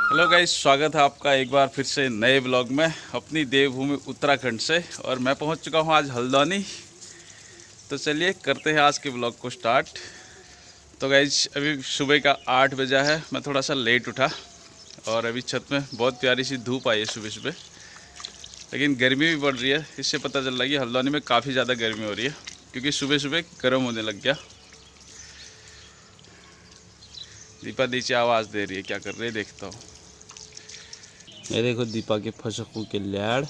Hello guys, स्वागत है आपका एक बार फिर से नए ब्लॉग में अपनी देवभूमि उत्तराखंड से। और मैं पहुंच चुका हूं आज हल्द्वानी। तो चलिए करते हैं आज के ब्लॉग को स्टार्ट। तो गाइस अभी सुबह का 8 बजा है। मैं थोड़ा सा लेट उठा और अभी छत में बहुत प्यारी सी धूप आई है सुबह सुबह, लेकिन गर्मी भी बढ़ रही है। इससे पता चल रहा है कि हल्द्वानी में काफ़ी ज़्यादा गर्मी हो रही है, क्योंकि सुबह सुबह गर्म होने लग गया। दीपा नीचे आवाज़ दे रही है, क्या कर रही है देखता हूँ। ये देखो दीपा के फसकों के लाड़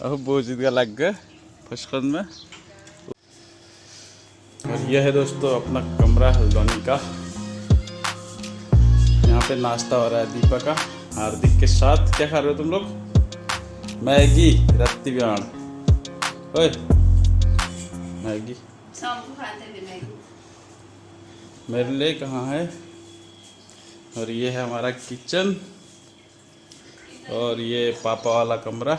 अब बोझ का लग गए फसकन में। और यह है दोस्तों अपना कमरा हल्द्वानी का। यहाँ पे नाश्ता हो रहा है दीपा का हार्दिक के साथ। क्या खा रहे हो तुम लोग? मैगी रत्ती बयान। ओए मैगी मेरे लिए कहाँ है। और ये है हमारा किचन और ये पापा वाला कमरा।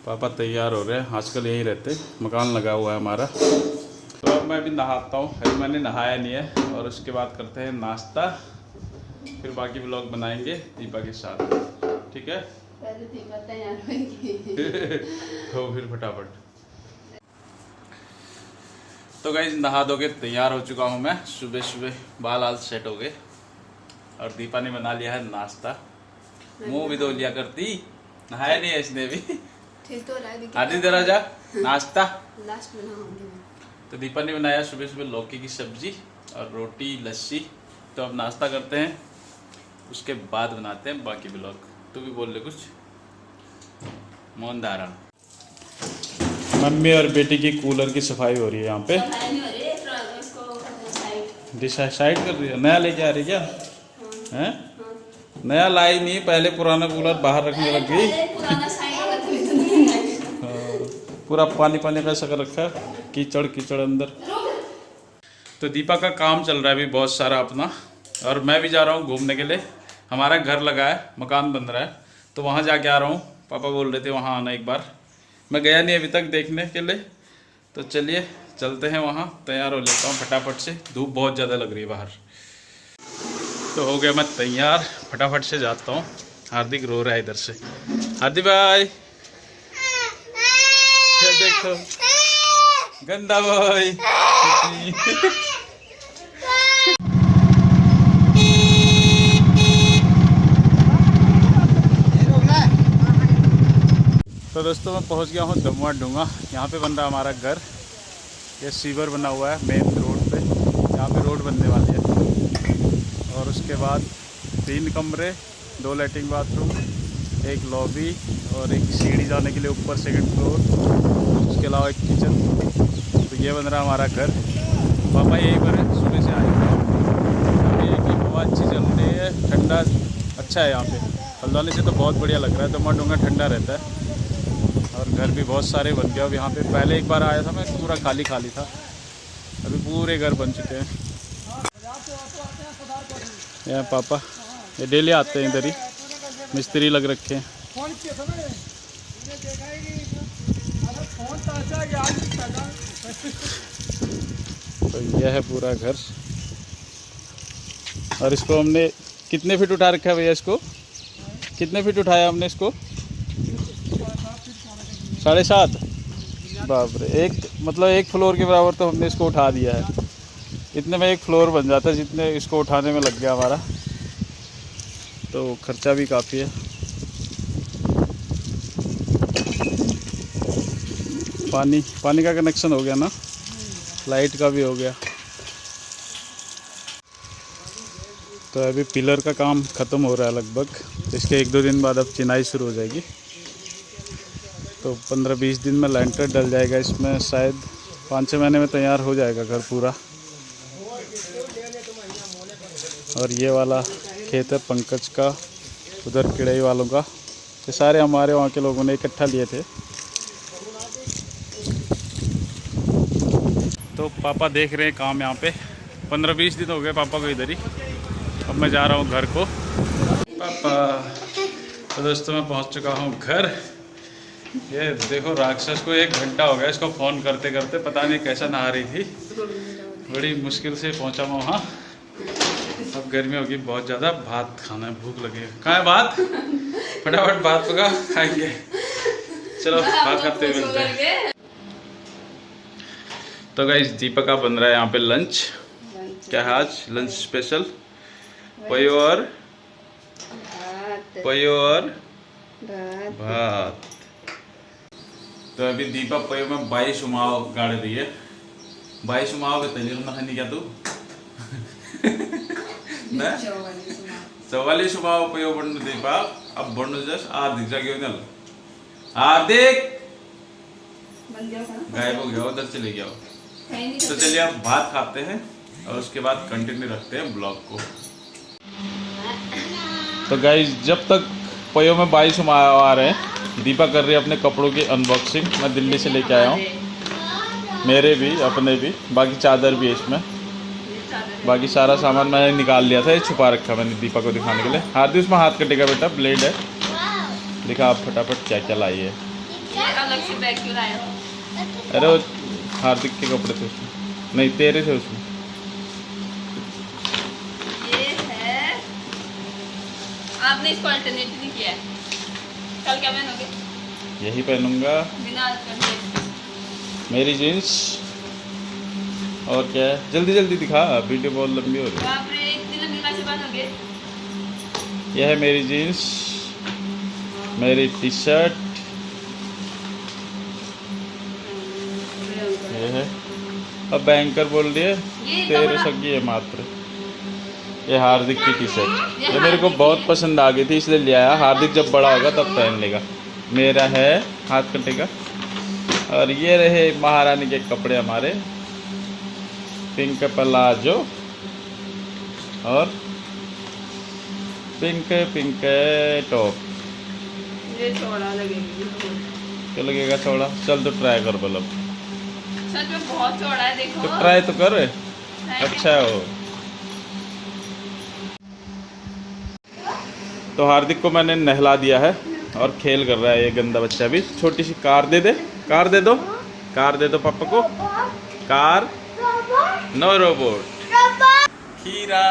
पापा तैयार हो रहे हैं, आजकल यही रहते, मकान लगा हुआ है हमारा। तो अब मैं भी नहाता हूँ, अभी मैंने नहाया नहीं है। और उसके बाद करते हैं नाश्ता, फिर बाकी व्लॉग बनाएंगे दीपा के साथ। ठीक है? पहले दीपा तैयार होगी तो फिर फटाफट। तो गाइस नहा धो के तैयार हो चुका हूँ मैं। सुबह सुबह बाल आल सेट हो गए और दीपा ने बना लिया है नाश्ता। मुंह भी धो लिया करती, नहाया नहीं है इसने भी। ठीक तो रहा है। आधी तरह जा नाश्ता लास्ट में नहाऊंगी मैं। तो दीपा ने बनाया सुबह सुबह लौकी की सब्जी और रोटी लस्सी। तो अब नाश्ता करते हैं, उसके बाद बनाते हैं बाकी ब्लॉग। तू भी बोल ले कुछ। मोहन धारा मम्मी और बेटी की कूलर की सफाई हो रही है यहाँ पे। साइड कर रही है। नया लेके आ रही क्या? हैं? नया लाई नहीं, पहले पुराना कूलर बाहर रखने लग गई। पूरा पानी पानी कैसा कर रखा है, कीचड़ कीचड़ अंदर। तो दीपा का काम चल रहा है अभी बहुत सारा अपना, और मैं भी जा रहा हूँ घूमने के लिए। हमारा घर लगा है, मकान बन रहा है, तो वहाँ जाके आ रहा हूँ। पापा बोल रहे थे वहाँ आना एक बार, मैं गया नहीं अभी तक देखने के लिए। तो चलिए चलते हैं वहाँ, तैयार हो लेता हूँ फटाफट से। धूप बहुत ज़्यादा लग रही है बाहर। तो हो गया मैं तैयार, फटाफट से जाता हूँ। हार्दिक रो रहा है इधर से। हार्दिक भाई देखो गंदा भाई। तो दोस्तों मैं पहुंच गया हूं दमुआ डूंगा। यहाँ पे बन रहा है हमारा घर। ये सीवर बना हुआ है मेन रोड पे, यहाँ पे रोड बनने वाली है। और उसके बाद 3 कमरे, 2 लैट्रिन बाथरूम, एक लॉबी और एक सीढ़ी जाने के लिए ऊपर 2nd फ्लोर, उसके अलावा एक किचन। तो ये बन रहा है हमारा घर। पापा यहीं पर है, सुबह से आए थे। ये कि हवा अच्छी चल रही है, ठंडा अच्छा है यहाँ पे। हल्द्वानी से तो बहुत बढ़िया लग रहा है। दमुआ डूंगा ठंडा रहता है और घर भी बहुत सारे बन गए अब यहाँ पे। पहले एक बार आया था मैं, पूरा खाली खाली था, अभी पूरे घर बन चुके हैं। यहाँ पापा ये डेली आते हैं इधर ही, मिस्त्री लग रखे हैं। तो यह है पूरा घर। और इसको हमने कितने फीट उठा रखा है भैया? इसको कितने फीट उठाया हमने इसको? 7.5। बाप रे, एक मतलब 1 फ्लोर के बराबर तो हमने इसको उठा दिया है। इतने में 1 फ्लोर बन जाता है जितने इसको उठाने में लग गया हमारा। तो खर्चा भी काफ़ी है। पानी का कनेक्शन हो गया ना, लाइट का भी हो गया। तो अभी पिलर का काम ख़त्म हो रहा है लगभग। इसके 1-2 दिन बाद अब चिनाई शुरू हो जाएगी। तो 15-20 दिन में लैंटर डल जाएगा इसमें। शायद 5-6 महीने में तैयार हो जाएगा घर पूरा। और ये वाला खेत है पंकज का, उधर किड़ई वालों का। ये सारे हमारे वहाँ के लोगों ने इकट्ठा लिए थे। तो पापा देख रहे हैं काम यहाँ पे। 15-20 दिन हो गए पापा को इधर ही। अब मैं जा रहा हूँ घर को। पापा तो दोस्तों मैं पहुँच चुका हूँ घर। ये देखो राक्षस को 1 घंटा हो गया इसको फ़ोन करते करते, पता नहीं कैसा नहा रही थी, बड़ी मुश्किल से पहुंचा मैं वहाँ। अब गर्मी होगी बहुत ज़्यादा, भात खाना है, भूख लगी है। कहाँ है भात? फटाफट भात पका, खाएंगे। चलो भात खाते हुए मिलते हैं। तो गाइस दीपक का बन रहा है यहाँ पे लंच। क्या है आज लंच स्पेशल? पयो और भात। तो अभी दीपक पयो में 22 उमाव गाड़ रही है। 22 उमाव के तली ना खानी क्या तू? 44 उमाव पयो बन दीपक अब बन जस हार्दिक जागे हो हार्दिक गायब हो गया, उधर चले गया। तो चलिए अब भात खाते हैं और उसके बाद कंटिन्यू रखते हैं ब्लॉग को। तो गाइस जब तक पयो में 22 आ रहे हैं, दीपा कर रही है अपने कपड़ों की अनबॉक्सिंग। मैं दिल्ली से लेके आया हूँ, मेरे भी अपने भी, बाकी चादर भी है इसमें, बाकी सारा सामान मैंने निकाल लिया था, ये छुपा रखा मैंने दीपा को दिखाने के लिए। हार्दिक उसमें हाथ कटेगा बेटा, ब्लेड है। दिखा आप फटाफट क्या क्या लाई है। अलग से बैग क्यों लाया? अरे वो हार्दिक के कपड़े थे उसमें, नहीं तेरे थे उसमें। ये है, आपने इसको अल्टरनेट नहीं किया है। कल क्या पहनोगे? यही पहनूंगा, बिना अल्टरनेट। मेरी जीन्स। और क्या है, जल्दी जल्दी दिखा, वीडियो बहुत लंबी हो रही है। आप इतनी लंबी कैसे पहनोगे? यह है मेरी जीन्स, मेरी टी शर्ट, ये है। अब बैंकर बोल रही है तेरे सगी है मात्र। ये हार्दिक की टी शर्ट, ये मेरे को बहुत पसंद आ गई थी इसलिए ले आया। हार्दिक जब बड़ा होगा तब पहन लेगा। मेरा है हाथ कटेगा। और ये रहे महारानी के कपड़े हमारे, पिंक प्लाजो और पिंक टॉप। ये चौड़ा लगेगा। क्या लगेगा चौड़ा? चल तो ट्राई कर बोल। सच में बहुत चौड़ा है, देखो। तो ट्राई तो कर, अच्छा है वो। तो हार्दिक को मैंने नहला दिया है और खेल कर रहा है ये गंदा बच्चा भी। छोटी सी कार दे दे, कार दे दो, कार दे दो पापा को। Car no robot. खीरा।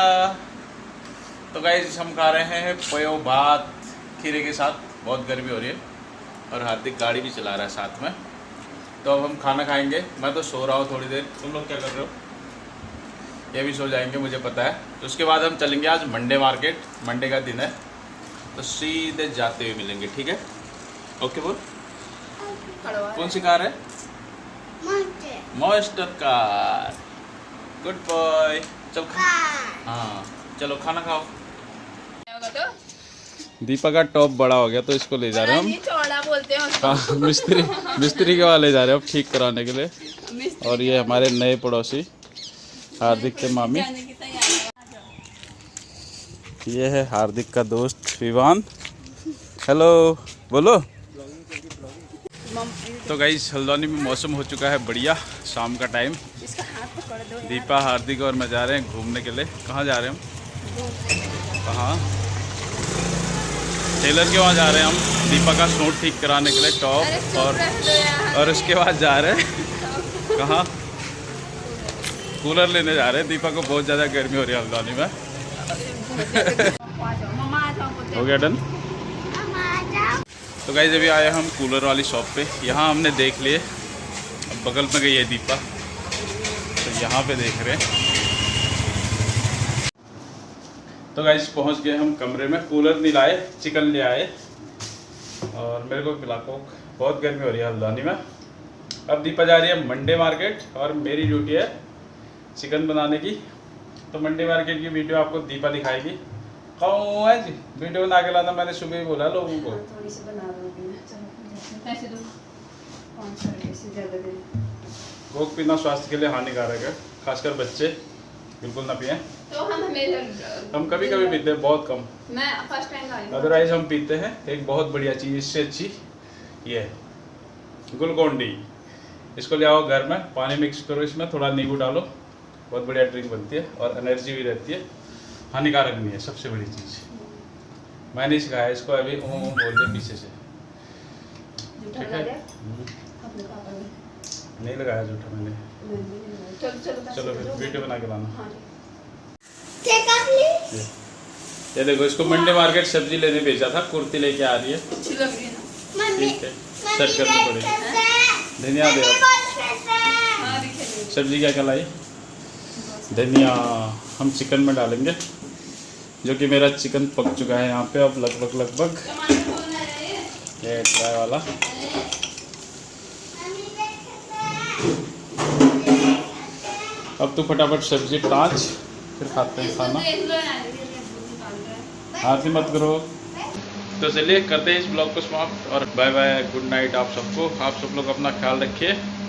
तो गाइस हम खा रहे हैं पयो भात खीरे के साथ, बहुत गर्मी हो रही है और हार्दिक गाड़ी भी चला रहा है साथ में। तो अब हम खाना खाएंगे। मैं तो सो रहा हूँ थोड़ी देर, तुम लोग क्या कर रहे हो? ये भी सो जाएंगे मुझे पता है। तो उसके बाद हम चलेंगे आज मंडे मार्केट, मंडे का दिन है, तो सीधे जाते हुए मिलेंगे, ठीक है? ओके बोल। कौन सी कार है? Monster car. Good boy. चल हाँ चलो खाना खाओ। दीपा का टॉप बड़ा हो गया तो इसको ले जा रहे हैं हम, चौड़ा बोलते हैं उसको। मिस्त्री के वहाँ ले जा रहे हैं अब ठीक कराने के लिए। और ये हमारे नए पड़ोसी हार्दिक के मामी। ये है हार्दिक का दोस्त विवान। हेलो बोलो। तो गाइस हल्द्वानी में मौसम हो चुका है बढ़िया, शाम का टाइम। दीपा, हार्दिक और मैं जा रहे हैं घूमने के लिए। कहाँ जा रहे हैं हम? कहाँ? टेलर के वहाँ जा रहे हैं हम, दीपा का सूट ठीक कराने के लिए, टॉप। और उसके बाद जा रहे हैं कहाँ? कूलर लेने जा रहे हैं। दीपा को बहुत ज़्यादा गर्मी हो रही है हल्द्वानी में। हो गया डन। तो गाइस अभी आए हम कूलर वाली शॉप पे। यहाँ हमने देख लिए, अब बगल में गई है दीपा, तो यहाँ पे देख रहे हैं। तो गाइस पहुँच गए हम कमरे में। कूलर नहीं लाए, चिकन ले आए और मेरे को पिला कोक। बहुत गर्मी हो रही है हल्द्वानी में। अब दीपा जा रही है मंडे मार्केट और मेरी ड्यूटी है चिकन बनाने की। तो मंडे मार्केट की वीडियो आपको दीपा दिखाएगी। कौन है जी वीडियो बना के लाना, मैंने सुबह ही बोला लोगों को। थोड़ी सी बना दोगे? ऐसे दो 500 रुपये से ज़्यादा दे। कोक पीना स्वास्थ्य के लिए हानिकारक है, खासकर बच्चे बिल्कुल ना पिए। तो हम कभी कभी पीते हैं, बहुत कम। मैं फर्स्ट टाइम लाई हूं। अदरवाइज हम पीते हैं। एक बहुत बढ़िया चीज़ इससे अच्छी ये है ग्लूकोन डी। इसको ले आओ घर में, पानी मिक्स करो, इसमें थोड़ा नींबू डालो, बहुत बढ़िया ड्रिंक बनती है और एनर्जी भी रहती है, हानिकारक नहीं है। सबसे बड़ी चीज़ मैंने सिखाया इसको, अभी बोल दे पीछे से। जूठा ठीक लगा है। दिया अपने पापा ने। नहीं लगाया जूठा मैंने। चलो चलो चलो फिर वीडियो बना के लाना। हाँ ये देखो, इसको मंडे मार्केट सब्जी लेने भेजा था, कुर्ती लेके आ रही है। अच्छी लग रही है ना। ठीक है, सेट करनी पड़ेगी। धनिया दे। हाँ दिखे नहीं। सब्जी क्या क्या लाई? धनिया हम चिकन में डालेंगे, जो कि मेरा चिकन पक चुका है यहाँ पे अब लगभग। टमाटर कौन है ये? ये फ्राई वाला। अब तू फटाफट सब्जी टाँच, फिर खाते हैं खाना। देख लो यार, ये दूध निकाल रहा है। हाथ ही मत करो। तो चलिए करते हैं इस ब्लॉग को समाप्त और बाय बाय, गुड नाइट आप सबको। आप सब लोग अपना ख्याल रखिए।